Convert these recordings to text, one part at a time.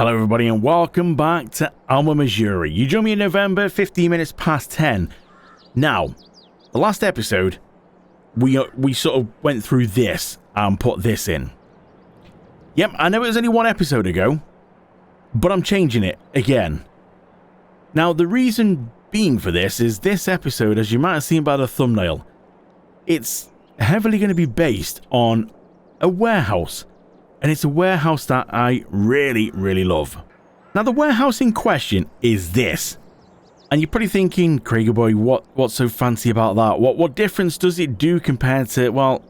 Hello everybody and welcome back to Alma, Missouri. You joined me in November, 15 minutes past 10. Now, the last episode, we sort of went through this and put this in. Yep, I know it was only one episode ago, but I'm changing it again. Now, the reason being for this is this episode, as you might have seen by the thumbnail, it's heavily going to be based on a warehouse. And it's a warehouse that I really, really love. Now, the warehouse in question is this. And you're probably thinking, Craigie boy, what's so fancy about that? What difference does it do compared to, well,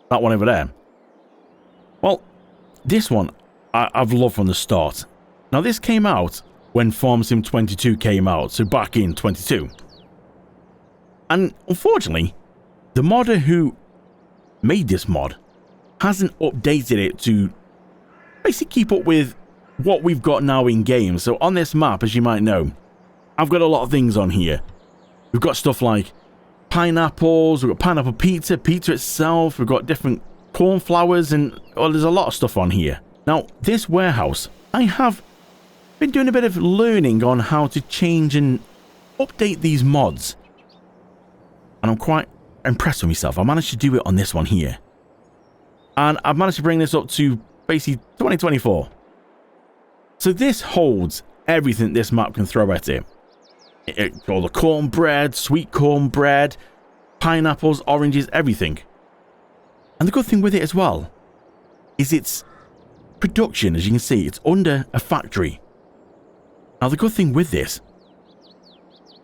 that one over there? Well, this one I've loved from the start. Now, this came out when Farm Sim 22 came out, so back in 22. And unfortunately, the modder who made this mod hasn't updated it to basically keep up with what we've got now in game. So on this map, as you might know, I've got a lot of things on here. We've got stuff like pineapples, we've got pineapple pizza, pizza itself, we've got different cornflowers, and well, there's a lot of stuff on here. Now, this warehouse, I have been doing a bit of learning on how to change and update these mods. And I'm quite impressed with myself. I managed to do it on this one here. And I've managed to bring this up to basically 2024. So this holds everything this map can throw at it. All the cornbread, sweet cornbread, pineapples, oranges, everything. And the good thing with it as well is its production. As you can see, it's under a factory. Now the good thing with this,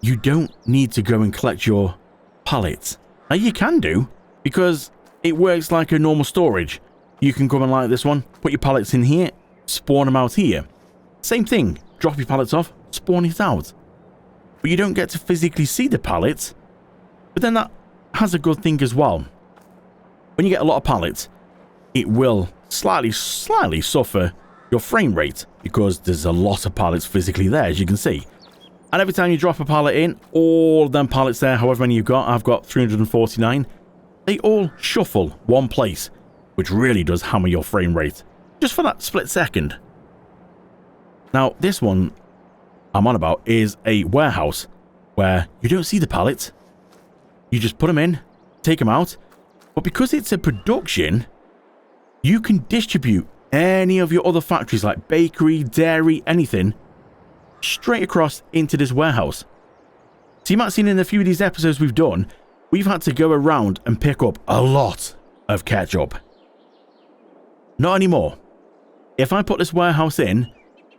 you don't need to go and collect your pallets. Now you can do, because it works like a normal storage. You can come and like this one, put your pallets in here, spawn them out here. Same thing, drop your pallets off, spawn it out. But you don't get to physically see the pallets. But then that has a good thing as well. When you get a lot of pallets, it will slightly suffer your frame rate, because there's a lot of pallets physically there, as you can see. And every time you drop a pallet in, all of them pallets there, however many you've got, I've got 349, they all shuffle one place, which really does hammer your frame rate, just for that split second. Now, this one I'm on about is a warehouse, where you don't see the pallets, you just put them in, take them out, but because it's a production, you can distribute any of your other factories like bakery, dairy, anything, straight across into this warehouse. So you might have seen in a few of these episodes we've done, we've had to go around and pick up a lot of ketchup. Not anymore. If I put this warehouse in,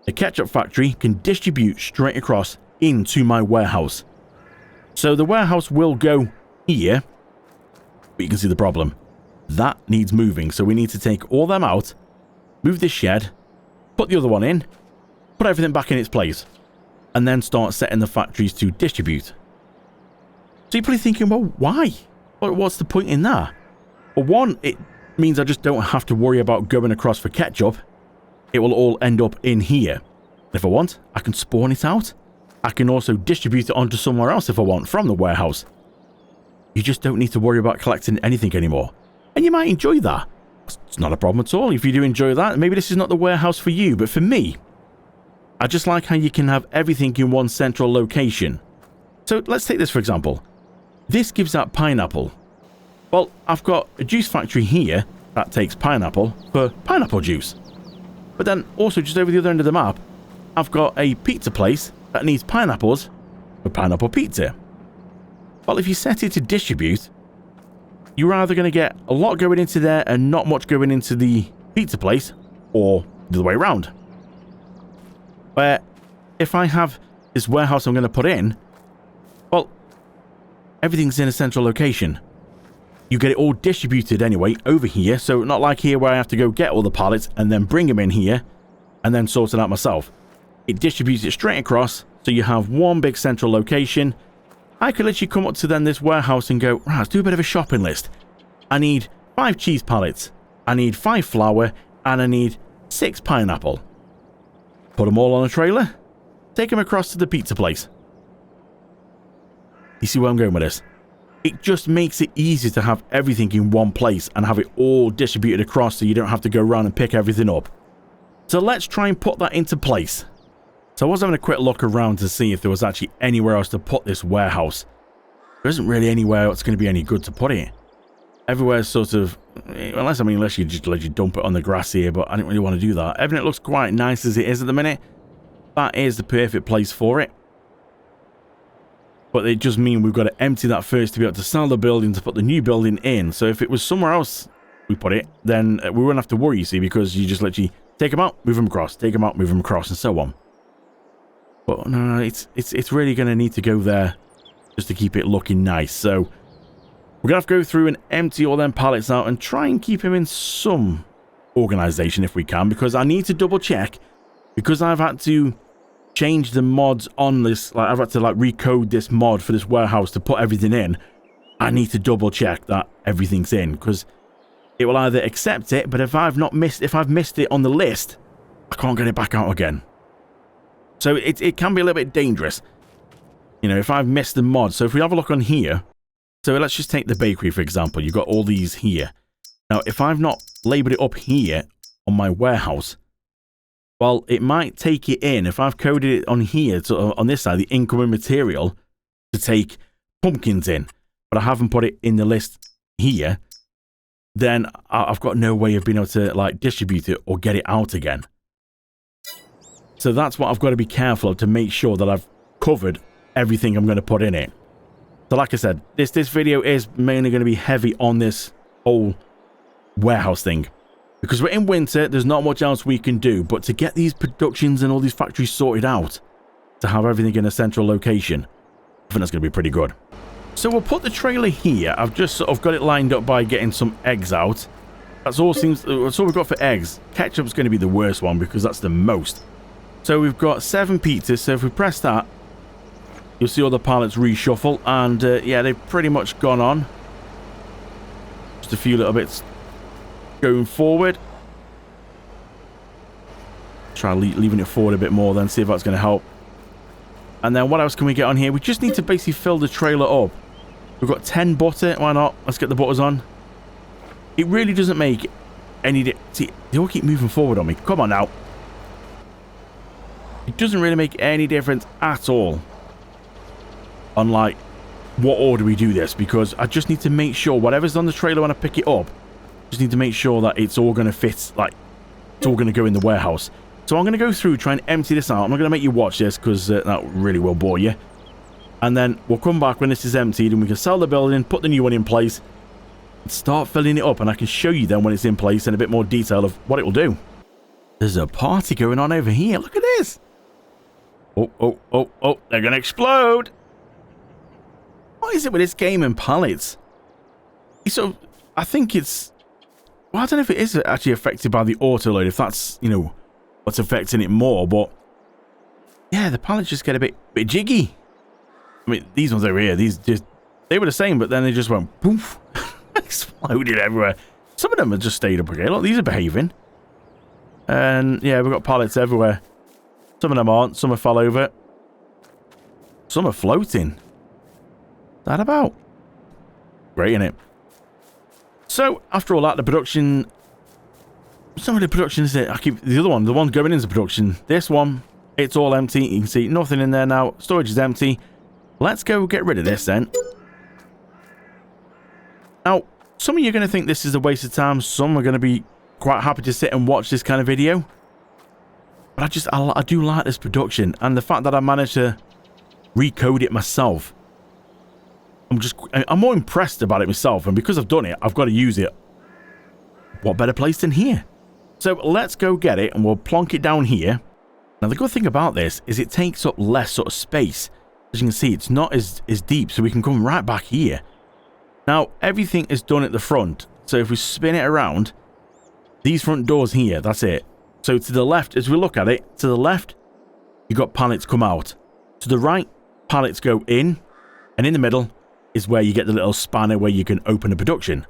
the ketchup factory can distribute straight across into my warehouse. So the warehouse will go here, but you can see the problem. That needs moving, so we need to take all them out, move this shed, put the other one in, put everything back in its place, and then start setting the factories to distribute. So you're probably thinking, well, why? What's the point in that? Well, one, it means I just don't have to worry about going across for ketchup. It will all end up in here. If I want, I can spawn it out. I can also distribute it onto somewhere else if I want from the warehouse. You just don't need to worry about collecting anything anymore. And you might enjoy that. It's not a problem at all. If you do enjoy that, maybe this is not the warehouse for you, but for me, I just like how you can have everything in one central location. So let's take this for example. This gives out pineapple. Well, I've got a juice factory here that takes pineapple for pineapple juice. But then also just over the other end of the map, I've got a pizza place that needs pineapples for pineapple pizza. Well, if you set it to distribute, you're either going to get a lot going into there and not much going into the pizza place, or the other way around. Where if I have this warehouse I'm going to put in, well, everything's in a central location. You get it all distributed anyway over here, so not like here where I have to go get all the pallets and then bring them in here and then sort it out myself. It distributes it straight across, so you have one big central location. I could literally come up to then this warehouse and go, right, let's do a bit of a shopping list. I need 5 cheese pallets, I need 5 flour, and I need 6 pineapple. Put them all on a trailer, take them across to the pizza place. You see where I'm going with this? It just makes it easier to have everything in one place and have it all distributed across so you don't have to go around and pick everything up. So let's try and put that into place. So I was having a quick look around to see if there was actually anywhere else to put this warehouse. There isn't really anywhere that's going to be any good to put it. Everywhere's sort of, unless you just let you dump it on the grass here, but I didn't really want to do that. Everything looks quite nice as it is at the minute. That is the perfect place for it. But it just means we've got to empty that first to be able to sell the building to put the new building in. So if it was somewhere else we put it, then we wouldn't have to worry, you see, because you just literally take them out, move them across, take them out, move them across, and so on. But no, it's really going to need to go there just to keep it looking nice. So we're going to have to go through and empty all them pallets out and try and keep them in some organization if we can, because I need to double check, because I've had to change the mods on this, like I've had to like recode this mod for this warehouse to put everything in. I need to double check that everything's in, because it will either accept it, but if I've missed it on the list, I can't get it back out again. So it can be a little bit dangerous, you know, if I've missed the mod. So if we have a look on here, so let's just take the bakery for example. You've got all these here. Now if I've not labeled it up here on my warehouse, well, it might take it in. If I've coded it on here, on this side, the incoming material, to take pumpkins in, but I haven't put it in the list here, then I've got no way of being able to like distribute it or get it out again. So that's what I've got to be careful of, to make sure that I've covered everything I'm going to put in it. So like I said, this video is mainly going to be heavy on this whole warehouse thing. Because we're in winter, there's not much else we can do. But to get these productions and all these factories sorted out, to have everything in a central location, I think that's going to be pretty good. So we'll put the trailer here. I've just sort of got it lined up by getting some eggs out. That's all we've got for eggs. Ketchup's going to be the worst one because that's the most. So we've got 7 pizzas. So if we press that, you'll see all the pallets reshuffle. And yeah, they've pretty much gone on. Just a few little bits going forward. Try leaving it forward a bit more then, see if that's going to help. And then what else can we get on here? We just need to basically fill the trailer up. We've got 10 butter. Why not? Let's get the butters on. It really doesn't make any... See, they all keep moving forward on me. Come on now. It doesn't really make any difference at all on, like, what order we do this, because I just need to make sure whatever's on the trailer when I pick it up, just need to make sure that it's all going to fit, like, it's all going to go in the warehouse. So I'm going to go through, try and empty this out. I'm not going to make you watch this because that really will bore you. And then we'll come back when this is emptied and we can sell the building, put the new one in place, and start filling it up. And I can show you then when it's in place in a bit more detail of what it will do. There's a party going on over here. Look at this. Oh, they're going to explode. What is it with this game and pallets? So I think it's... Well, I don't know if it is actually affected by the autoload, if that's, you know, what's affecting it more, but yeah, the pallets just get a bit jiggy. I mean, these ones over here, they were the same, but then they just went poof, exploded everywhere. Some of them have just stayed up again. Look, these are behaving. And yeah, we've got pallets everywhere. Some of them aren't, some have fell over. Some are floating. What's that about? Great, innit? So, after all that, the production... It's not really production, is it? The other one, the one going into production. This one, it's all empty. You can see nothing in there now. Storage is empty. Let's go get rid of this then. Now, some of you are going to think this is a waste of time. Some are going to be quite happy to sit and watch this kind of video. But I do like this production. And the fact that I managed to recode it myself. I'm more impressed about it myself. And because I've done it, I've got to use it. What better place than here? So let's go get it and we'll plonk it down here. Now the good thing about this is it takes up less sort of space. As you can see, it's not as deep, so we can come right back here. Now everything is done at the front. So if we spin it around, these front doors here, that's it. So to the left, as we look at it, to the left, you've got pallets come out. To the right, pallets go in. And in the middle is where you get the little spanner where you can open the production.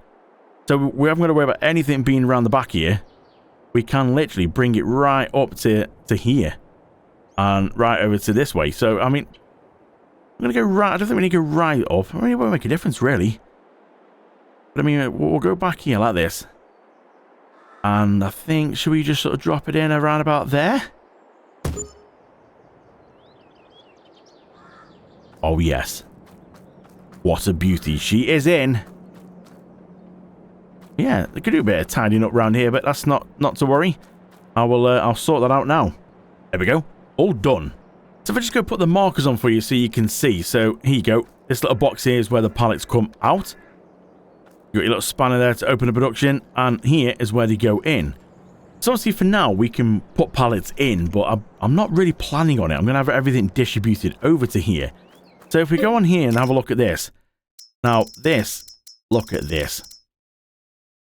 So we haven't got to worry about anything being around the back here. We can literally bring it right up to here. And right over to this way. So, I mean, I'm going to go right... I don't think we need to go right up. I mean, it won't make a difference, really. But, I mean, we'll go back here like this. And I think, should we just sort of drop it in around about there? Oh, yes. What a beauty. She is in. Yeah, they could do a bit of tidying up around here, but that's not to worry. I'll sort that out now. There we go. All done. So if I just go put the markers on for you so you can see. So here you go. This little box here is where the pallets come out. You got your little spanner there to open the production, and here is where they go in. So obviously for now we can put pallets in, but I'm not really planning on it. I'm going to have everything distributed over to here. So if we go on here and have a look at this. Now this, look at this.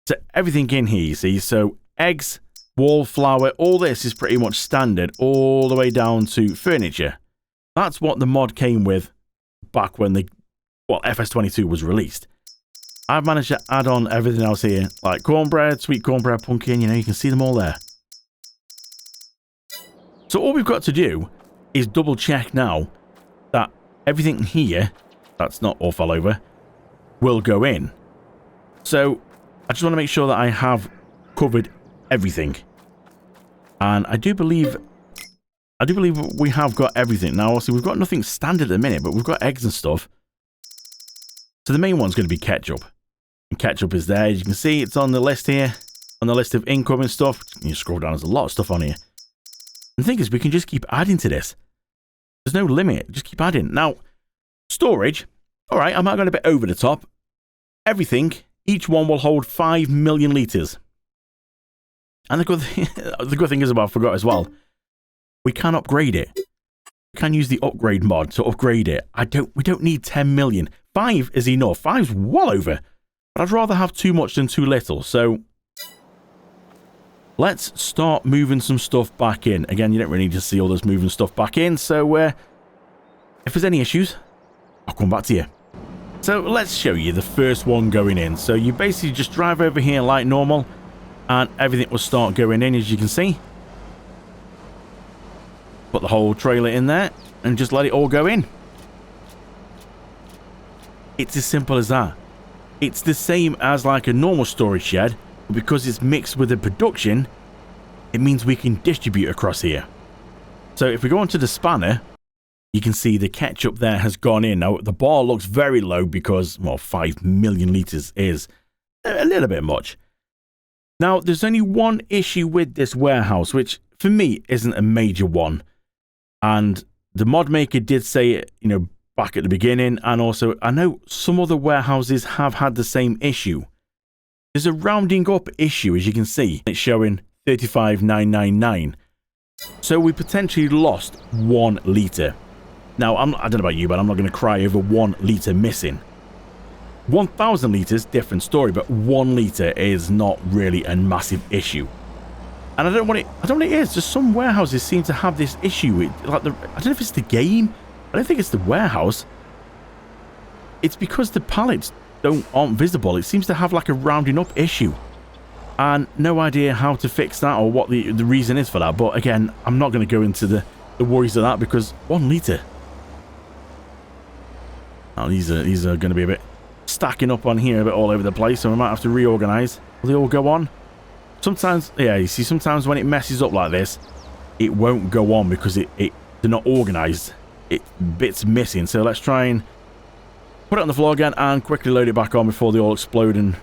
So everything in here, you see. So eggs, wallflower, all this is pretty much standard all the way down to furniture. That's what the mod came with back when FS22 was released. I've managed to add on everything else here, like cornbread, sweet cornbread, pumpkin, you can see them all there. So all we've got to do is double check now that everything here, that's not all fell over, will go in. So I just want to make sure that I have covered everything. And I do believe we have got everything. Now, obviously, we've got nothing standard at the minute, but we've got eggs and stuff. So the main one's going to be ketchup. And ketchup is there. As you can see, it's on the list here. On the list of incoming stuff. You scroll down, there's a lot of stuff on here. And the thing is, we can just keep adding to this. There's no limit. Just keep adding. Now, storage. All right, I might have gone a bit over the top. Everything, each one will hold 5 million litres. And the good thing is, I forgot as well, we can upgrade it. We can use the upgrade mod to upgrade it. We don't need 10 million. 5 is enough. 5's well over. But I'd rather have too much than too little. So let's start moving some stuff back in. Again, you don't really need to see all this moving stuff back in. So if there's any issues, I'll come back to you. So let's show you the first one going in. So you basically just drive over here like normal, and everything will start going in, as you can see. Put the whole trailer in there and just let it all go in. It's as simple as that. It's the same as like a normal storage shed, but because it's mixed with the production, it means we can distribute across here. So if we go onto the spanner, you can see the ketchup there has gone in. Now the bar looks very low because, well, 5 million litres is a little bit much. Now there's only one issue with this warehouse, which for me isn't a major one. And the mod maker did say it, back at the beginning, and also I know some other warehouses have had the same issue. There's a rounding up issue, as you can see. It's showing 35,999. So we potentially lost 1 litre. Now, I don't know about you, but I'm not going to cry over 1 litre missing. 1,000 litres, different story, but 1 litre is not really a massive issue. And I don't know what it is. Just some warehouses seem to have this issue. I don't know if it's the game. I don't think it's the warehouse. It's because the pallets aren't visible. It seems to have like a rounding up issue. And no idea how to fix that or what the reason is for that. But again, I'm not going to go into the worries of that because 1 litre. Oh, these are going to be a bit stacking up on here a bit all over the place. So we might have to reorganize. Will they all go on? Sometimes, yeah, you see, sometimes when it messes up like this, it won't go on because they're not organized. Bits missing. So let's try and put it on the floor again and quickly load it back on before they all explode and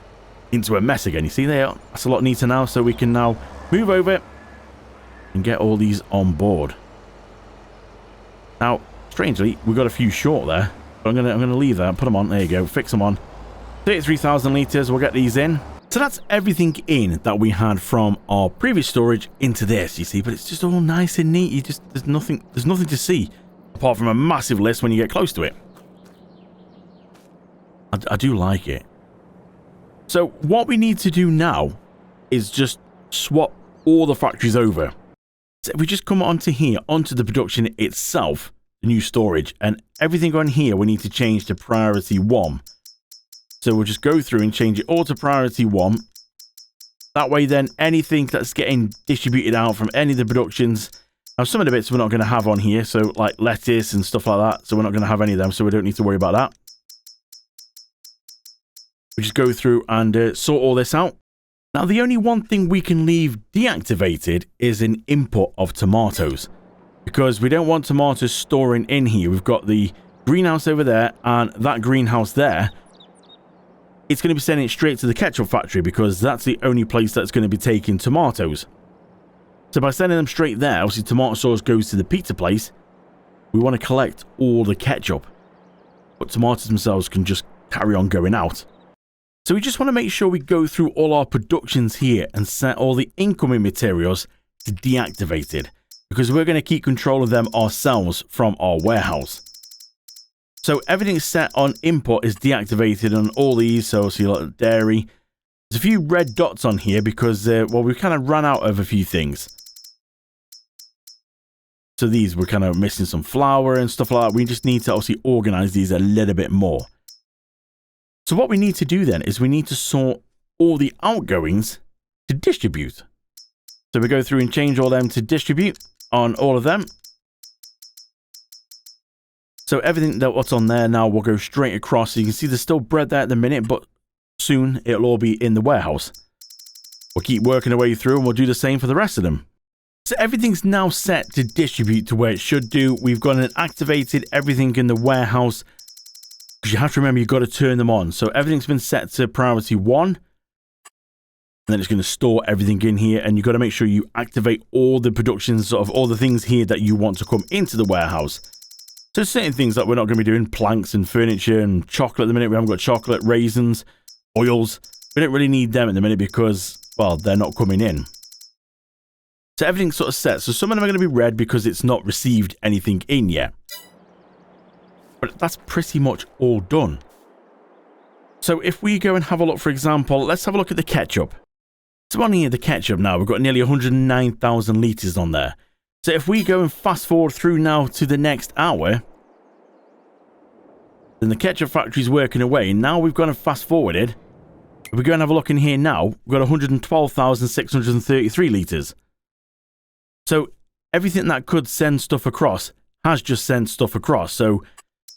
into a mess again. You see there? That's a lot neater now. So we can now move over and get all these on board. Now, strangely, we got a few short there. But I'm gonna leave that. Put them on. There you go. Fix them on. 33,000 litres. We'll get these in. So that's everything in that we had from our previous storage into this, you see. But it's just all nice and neat. There's nothing to see apart from a massive list when you get close to it. I do like it. So what we need to do now is just swap all the factories over. So if we just come onto here, onto the production itself, the new storage, and everything on here we need to change to priority 1. So we'll just go through and change it all to priority 1. That way then anything that's getting distributed out from any of the productions. Now some of the bits we're not going to have on here, so like lettuce and stuff like that. So we're not going to have any of them, so we don't need to worry about that. We just go through and sort all this out. Now, the only one thing we can leave deactivated is an input of tomatoes, because we don't want tomatoes storing in here. We've got the greenhouse over there and that greenhouse there. It's going to be sending it straight to the ketchup factory because that's the only place that's going to be taking tomatoes. So by sending them straight there, obviously tomato sauce goes to the pizza place. We want to collect all the ketchup, but tomatoes themselves can just carry on going out. So we just want to make sure we go through all our productions here and set all the incoming materials to deactivated, because we're going to keep control of them ourselves from our warehouse. So everything's set on import is deactivated on all these. So see, like dairy. There's a few red dots on here because, well, we kind of ran out of a few things. So these, we're kind of missing some flour and stuff like that. We just need to obviously organize these a little bit more. So what we need to do then is we need to sort all the outgoings to distribute. So we go through and change all them to distribute on all of them. So everything that what's on there now will go straight across. So you can see there's still bread there at the minute, but soon it'll all be in the warehouse. We'll keep working our way through and we'll do the same for the rest of them. So everything's now set to distribute to where it should do. We've gone and activated everything in the warehouse, because you have to remember you've got to turn them on. So everything's been set to priority 1. And then it's going to store everything in here, and you've got to make sure you activate all the productions of all the things here that you want to come into the warehouse. So certain things that we're not going to be doing, planks and furniture and chocolate at the minute. We haven't got chocolate, raisins, oils. We don't really need them at the minute because, well, they're not coming in. So everything's sort of set. So some of them are going to be red because it's not received anything in yet. But that's pretty much all done. So if we go and have a look, for example, let's have a look at the ketchup. So on here, the ketchup now, we've got nearly 109,000 litres on there. So if we go and fast forward through now to the next hour, then the ketchup factory's working away. Now we've gone and fast forwarded. If we go and have a look in here now, we've got 112,633 litres. So everything that could send stuff across has just sent stuff across. So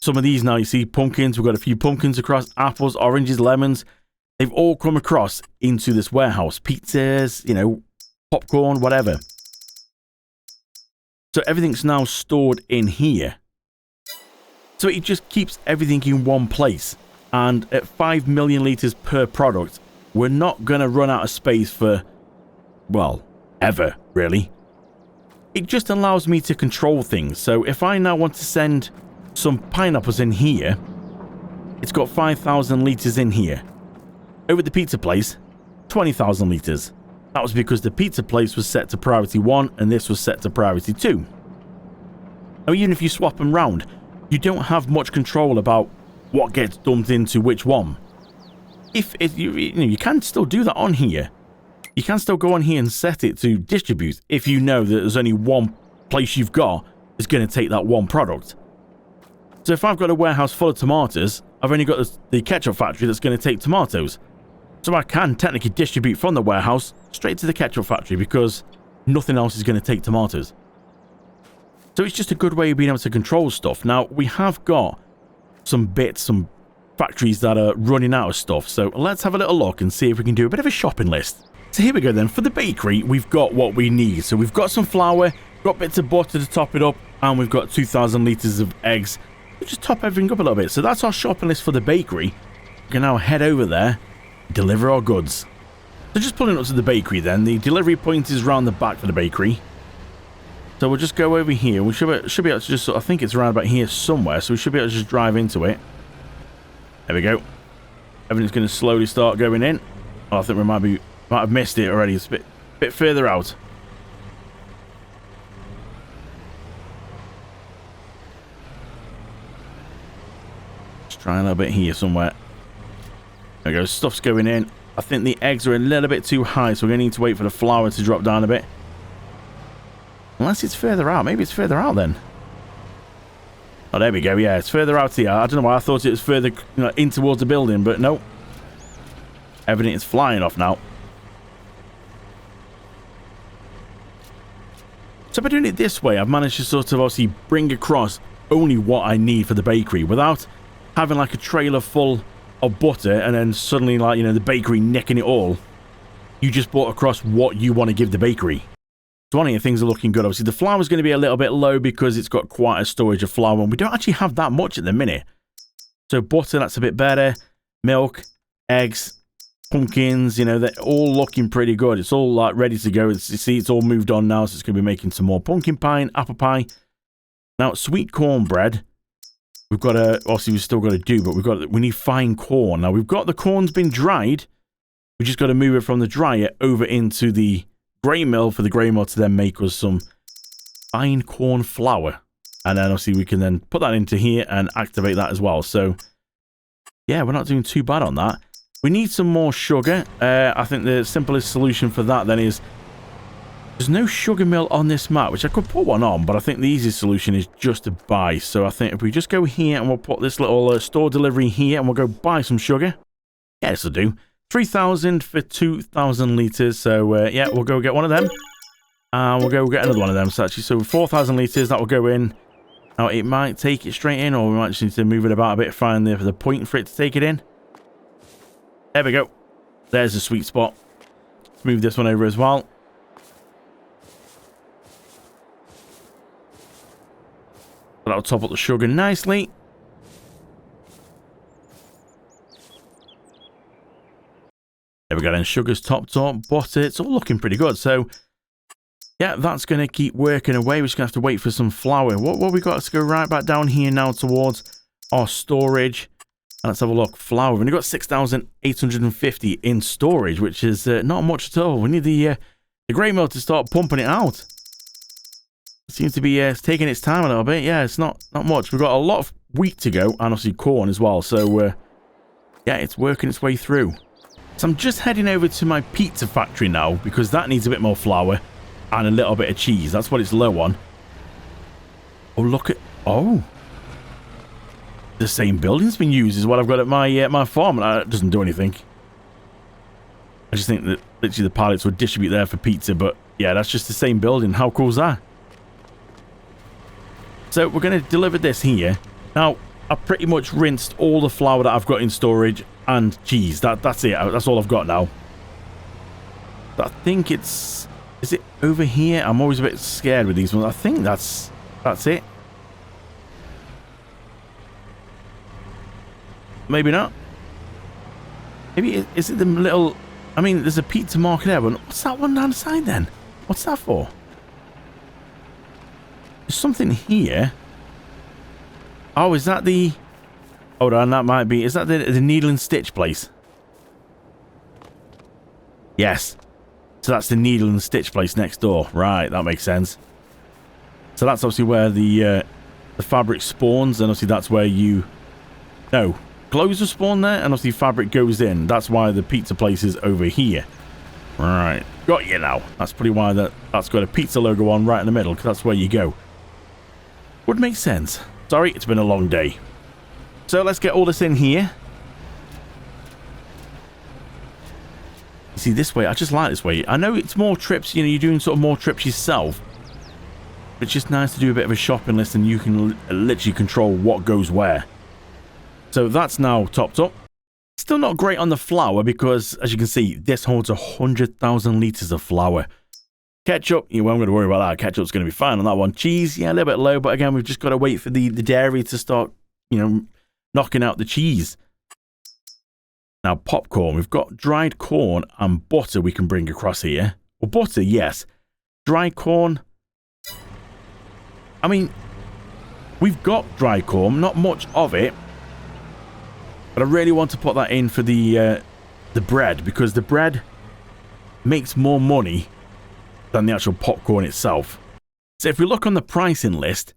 some of these now, you see pumpkins, we've got a few pumpkins across, apples, oranges, lemons. They've all come across into this warehouse. Pizzas, you know, popcorn, whatever. So everything's now stored in here. So it just keeps everything in one place. And at 5 million litres per product, we're not going to run out of space for, well, ever, really. It just allows me to control things. So if I now want to send some pineapples in here, it's got 5,000 litres in here. Over at the pizza place, 20,000 litres. That was because the pizza place was set to priority 1 and this was set to priority 2. Now, even if you swap them round, you don't have much control about what gets dumped into which one. You can still do that on here. You can still go on here and set it to distribute if you know that there's only one place you've got that's going to take that one product. So if I've got a warehouse full of tomatoes, I've only got the ketchup factory that's going to take tomatoes. So I can technically distribute from the warehouse straight to the ketchup factory because nothing else is going to take tomatoes. So it's just a good way of being able to control stuff. Now, we have got some factories that are running out of stuff. So let's have a little look and see if we can do a bit of a shopping list. So here we go then. For the bakery, we've got what we need. So we've got some flour, got bits of butter to top it up, and we've got 2,000 litres of eggs. We'll just top everything up a little bit. So that's our shopping list for the bakery. We can now head over there, deliver our goods. So just pulling up to the bakery then. The delivery point is around the back for the bakery. So we'll just go over here. We should be able to just, I think it's around about here somewhere. So we should be able to just drive into it. There we go. Everything's going to slowly start going in. Oh, I think we might have missed it already. It's a bit further out. Just try a little bit here somewhere. There we go. Stuff's going in. I think the eggs are a little bit too high, so we're going to need to wait for the flour to drop down a bit. Unless it's further out. Maybe it's further out then. Oh, there we go. Yeah, it's further out here. I don't know why I thought it was further in towards the building, but no. Everything is flying off now. So by doing it this way, I've managed to sort of obviously bring across only what I need for the bakery without having like a trailer full of butter and then suddenly the bakery nicking it all. you just bought across what you want to give the bakery. So one of the things are looking good. Obviously, the flour is going to be a little bit low because it's got quite a storage of flour, and we don't actually have that much at the minute. So butter, that's a bit better. Milk, eggs, pumpkins, you know, they're all looking pretty good. It's all like ready to go. You see, it's all moved on now, so it's going to be making some more pumpkin pie and apple pie. Now, sweet cornbread, we've got to, obviously we've still got to do, but we need fine corn. Now, we've got the corn's been dried. We just got to move it from the dryer over into the grain mill for the grain mill to then make us some fine corn flour. And then obviously we can then put that into here and activate that as well. So, yeah, we're not doing too bad on that. We need some more sugar. I think the simplest solution for that then is there's no sugar mill on this map, which I could put one on, but I think the easiest solution is just to buy. So I think if we just go here and we'll put this little store delivery here and we'll go buy some sugar. Yeah, this will do. 3,000 for 2,000 litres. So yeah, we'll go get one of them. And we'll go get another one of them. So actually, so 4,000 litres, that will go in. Now, it might take it straight in, or we might just need to move it about a bit, find the point for it to take it in. There we go. There's the sweet spot. Let's move this one over as well. That'll top up the sugar nicely. There we go then. Sugar's topped up. Butter. It's all looking pretty good. So, yeah, that's going to keep working away. We're just going to have to wait for some flour. What we got? Let's go right back down here now towards our storage. Let's have a look. Flour. We've only got 6,850 in storage, which is not much at all. We need the grain mill to start pumping it out. It seems to be taking its time a little bit. Yeah, it's not much. We've got a lot of wheat to go, and obviously corn as well. So, yeah, it's working its way through. So I'm just heading over to my pizza factory now, because that needs a bit more flour and a little bit of cheese. That's what it's low on. Oh, look at... Oh. The same building's been used as what I've got at my farm, and that doesn't do anything. I just think that literally the pallets would distribute there for pizza, but yeah, that's just the same building. How cool is that? So we're going to deliver this here. Now, I've pretty much rinsed all the flour that I've got in storage and cheese. That's it. That's all I've got now. I think it's... Is it over here? I'm always a bit scared with these ones. I think that's it. Maybe not. Maybe is it the little... I mean, there's a pizza market there, but what's that one down the side then? What's that for? There's something here. Oh, is that the... Hold on, that might be... Is that the needle and stitch place? Yes. So that's the needle and stitch place next door. Right, that makes sense. So that's obviously where the fabric spawns, and obviously that's where you... No. Clothes are spawned there, and obviously fabric goes in. That's why the pizza place is over here. Right. Got you now. That's probably why that's got a pizza logo on right in the middle, because that's where you go. Would make sense. Sorry, it's been a long day. So let's get all this in here. You see, this way, I just like this way. I know it's more trips, you know, you're doing sort of more trips yourself. But it's just nice to do a bit of a shopping list, and you can literally control what goes where. So that's now topped up. Still not great on the flour because, as you can see, this holds 100,000 litres of flour. Ketchup, you won't going to worry about that. Ketchup's going to be fine on that one. Cheese, yeah, a little bit low, but again, we've just got to wait for the dairy to start, you know, knocking out the cheese. Now, popcorn. We've got dried corn and butter we can bring across here. Well, butter, yes. Dried corn. I mean, we've got dried corn, not much of it. But I really want to put that in for the bread, because the bread makes more money than the actual popcorn itself. So if we look on the pricing list,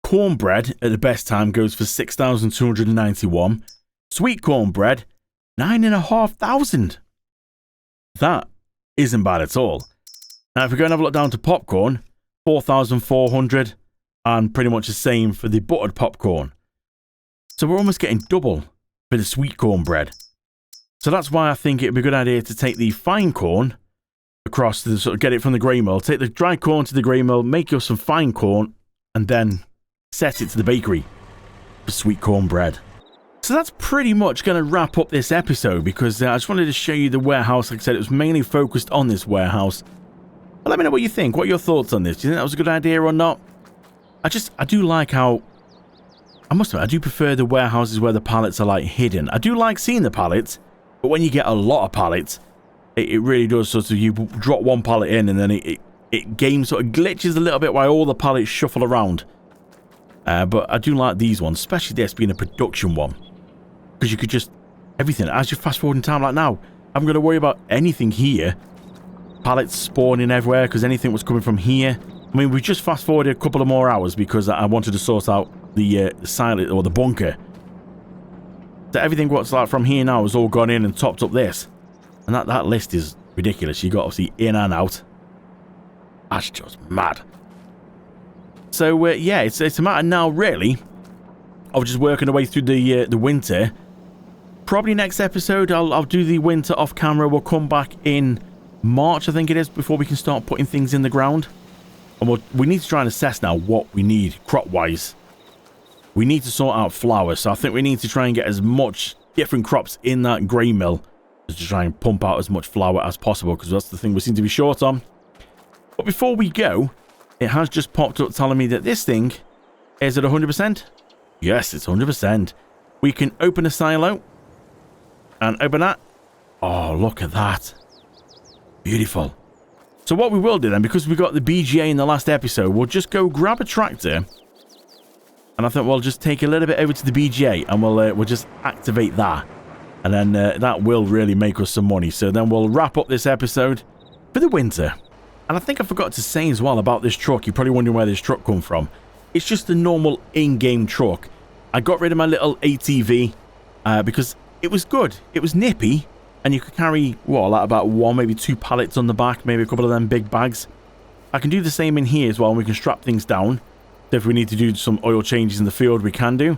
cornbread at the best time goes for 6,291. Sweet cornbread, 9,500. That isn't bad at all. Now if we go and have a look down to popcorn, 4,400, and pretty much the same for the buttered popcorn. So we're almost getting double for the sweet cornbread. So that's why I think it would be a good idea to take the fine corn across to sort of get it from the grain mill, take the dry corn to the grain mill, make you some fine corn, and then set it to the bakery for sweet cornbread. So that's pretty much going to wrap up this episode, because I just wanted to show you the warehouse. Like I said, it was mainly focused on this warehouse. But let me know what you think. What are your thoughts on this? Do you think that was a good idea or not? I do like how... I must admit, I do prefer the warehouses where the pallets are like hidden. I do like seeing the pallets, but when you get a lot of pallets, it really does sort of, you drop one pallet in and then it game sort of glitches a little bit while all the pallets shuffle around. But I do like these ones, especially this being a production one. Because you could just, everything, as you fast forward in time like now, I'm going to worry about anything here. Pallets spawning everywhere because anything was coming from here. I mean, we just fast forwarded a couple of more hours because I wanted to sort out the silent or the bunker. So everything what's like from here now has all gone in and topped up this. And that list is ridiculous. You got obviously in and out. That's just mad. So yeah, it's a matter now really of just working our way through the winter. Probably next episode I'll do the winter off camera. We'll come back in March, I think it is, before we can start putting things in the ground. And we need to try and assess now what we need crop-wise. We need to sort out flowers, so I think we need to try and get as much different crops in that grain mill to try and pump out as much flour as possible, because that's the thing we seem to be short on. But before we go, it has just popped up telling me that this thing is at 100%. Yes, it's 100%. We can open a silo and open that. Oh, look at that. Beautiful. So what we will do then, because we got the BGA in the last episode, we'll just go grab a tractor. And I think we'll just take a little bit over to the BGA and we'll just activate that. And then that will really make us some money. So then we'll wrap up this episode for the winter. And I think I forgot to say as well about this truck. You're probably wondering where this truck come from. It's just a normal in-game truck. I got rid of my little ATV because it was good. It was nippy. And you could carry, what, like about one, maybe two pallets on the back. Maybe a couple of them big bags. I can do the same in here as well. And we can strap things down. So if we need to do some oil changes in the field, we can do.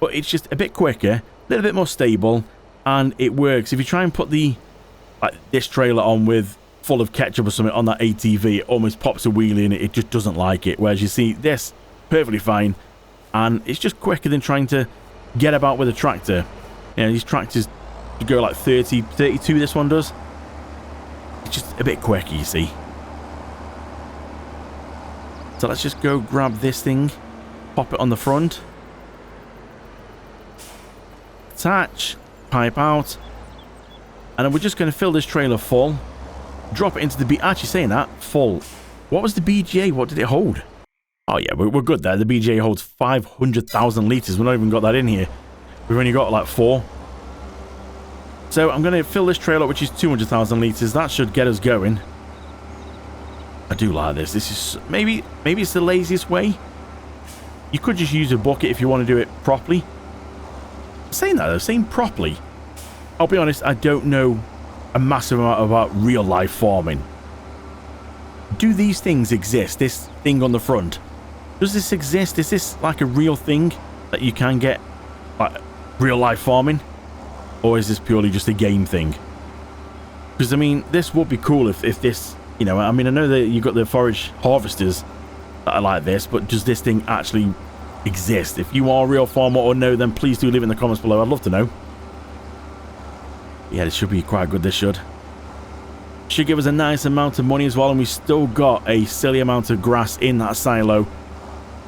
But it's just a bit quicker. A little bit more stable. And it works. If you try and put this trailer on with full of ketchup or something on that ATV, it almost pops a wheelie and it just doesn't like it. Whereas you see this, perfectly fine. And it's just quicker than trying to get about with a tractor. You know, these tractors go like 30, 32, this one does. It's just a bit quicker, you see. So let's just go grab this thing, pop it on the front. Attach, pipe out. And then we're just going to fill this trailer full. Drop it into the actually saying that, full. What was the BGA? What did it hold? Oh yeah, we're good there. The BGA holds 500,000 litres. We've not even got that in here. We've only got like 4. So I'm going to fill this trailer up, which is 200,000 litres. That should get us going. I do like this. This is maybe it's the laziest way. You could just use a bucket if you want to do it properly. Saying that though, saying properly, I'll be honest, I don't know a massive amount about real life farming. Do these things exist? This thing on the front, does this exist? Is this like a real thing that you can get, like real life farming? Or is this purely just a game thing? Because I mean, this would be cool if this, you know, I mean, I know that you've got the forage harvesters that are like this, but does this thing actually exist? If you are a real farmer or know, then please do leave in the comments below. I'd love to know. Yeah, this should be quite good, this should. Should give us a nice amount of money as well, and we still got a silly amount of grass in that silo.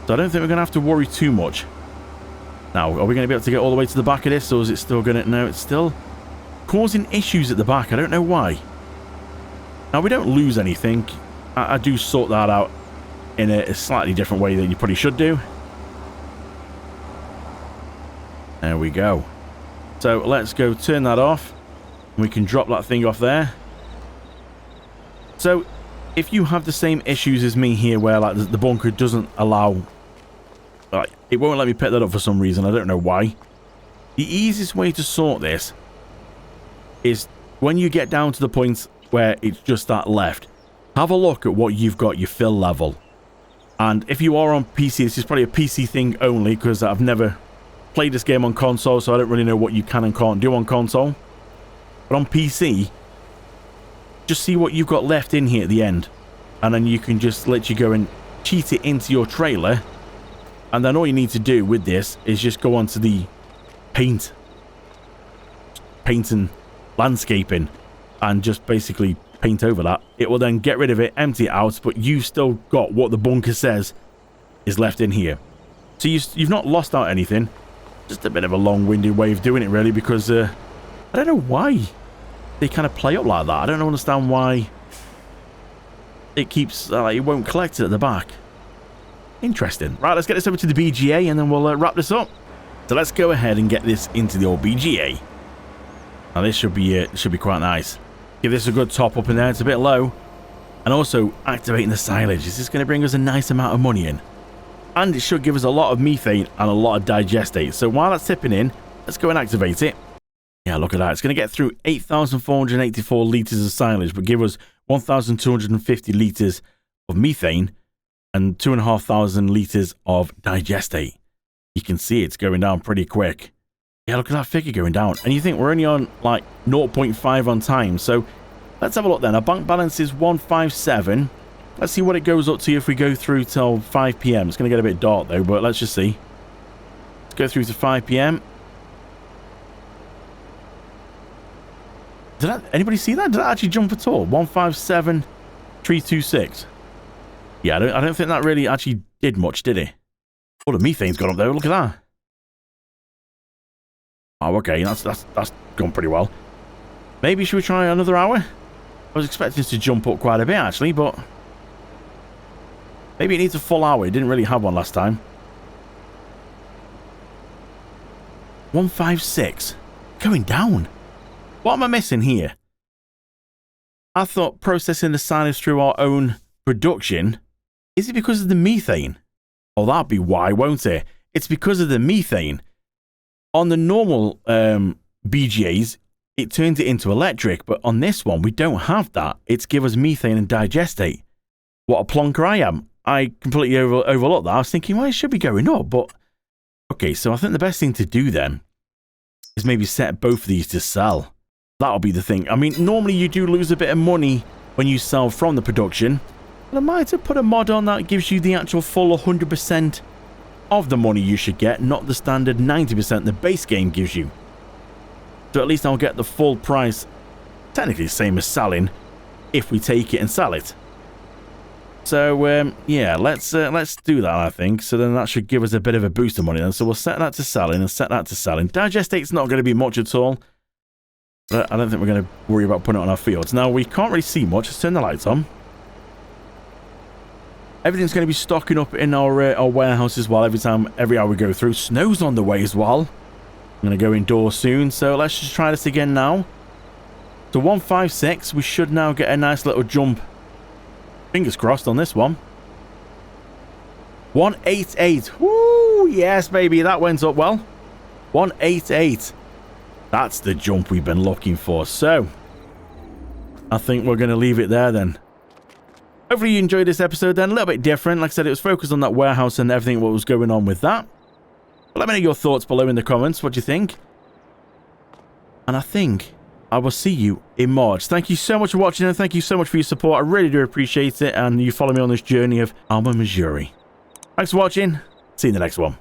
So I don't think we're going to have to worry too much. Now, are we going to be able to get all the way to the back of this, or is it still going to... No, it's still causing issues at the back. I don't know why. Now, we don't lose anything. I do sort that out in a slightly different way than you probably should do. There we go. So, let's go turn that off. We can drop that thing off there. So, if you have the same issues as me here, where like the bunker doesn't allow... Like, it won't let me pick that up for some reason. I don't know why. The easiest way to sort this is when you get down to the point where it's just that left, have a look at what you've got your fill level. And if you are on PC, this is probably a PC thing only, because I've never played this game on console, so I don't really know what you can and can't do on console. But on PC, just see what you've got left in here at the end, and then you can just let you go and cheat it into your trailer. And then all you need to do with this is just go onto the paint and landscaping and just basically paint over that, it will then get rid of it, empty it out, but you've still got what the bunker says is left in here. So you've not lost out anything. Just a bit of a long-winded way of doing it, really, because I don't know why they kind of play up like that. I don't understand why it keeps, it won't collect it at the back. Interesting. Right, let's get this over to the BGA and then we'll wrap this up. So let's go ahead and get this into the old BGA. Now this should be quite nice. Give this a good top up in there. It's a bit low. And also activating the silage. This is going to bring us a nice amount of money in. And it should give us a lot of methane and a lot of digestate. So while that's tipping in, let's go and activate it. Yeah, look at that. It's going to get through 8,484 litres of silage, but give us 1,250 litres of methane and 2,500 litres of digestate. You can see it's going down pretty quick. Yeah, look at that figure going down. And you think we're only on like 0.5 on time. So let's have a look then. Our bank balance is 157. Let's see what it goes up to if we go through till 5 p.m. It's going to get a bit dark though, but let's just see. Let's go through to 5 p.m. Anybody see that? Did that actually jump at all? 157,326. Yeah, I don't think that really actually did much, did it? Oh, the methane's gone up there. Look at that. Oh, okay. That's gone pretty well. Maybe should we try another hour? I was expecting it to jump up quite a bit, actually, but maybe it needs a full hour. It didn't really have one last time. 156. Going down. What am I missing here? I thought processing the silage through our own production. Is it because of the methane? Oh, that'd be why, won't it? It's because of the methane. On the normal BGAs, it turns it into electric, but on this one, we don't have that. It's give us methane and digestate. What a plonker I am. I completely overlooked that. I was thinking, well, it should be going up, but... Okay, so I think the best thing to do then is maybe set both of these to sell. That'll be the thing. I mean, normally you do lose a bit of money when you sell from the production, but I might have put a mod on that gives you the actual full 100% of the money you should get, not the standard 90% the base game gives you. So at least I'll get the full price, technically the same as selling, if we take it and sell it. So yeah, let's do that, I think. So then that should give us a bit of a boost of money then. So we'll set that to selling and set that to selling. Digestate's not going to be much at all, but I don't think we're going to worry about putting it on our fields. Now, we can't really see much. Let's turn the lights on. Everything's going to be stocking up in our warehouse as well every hour we go through. Snow's on the way as well. I'm going to go indoors soon, so let's just try this again now. So 156, we should now get a nice little jump. Fingers crossed on this one. 188. Woo! Yes, baby, that went up well. 188. That's the jump we've been looking for. So, I think we're going to leave it there then. Hopefully you enjoyed this episode then. A little bit different. Like I said, it was focused on that warehouse and everything what was going on with that. But let me know your thoughts below in the comments. What do you think? And I think I will see you in March. Thank you so much for watching and thank you so much for your support. I really do appreciate it. And you follow me on this journey of Alma, Missouri. Thanks for watching. See you in the next one.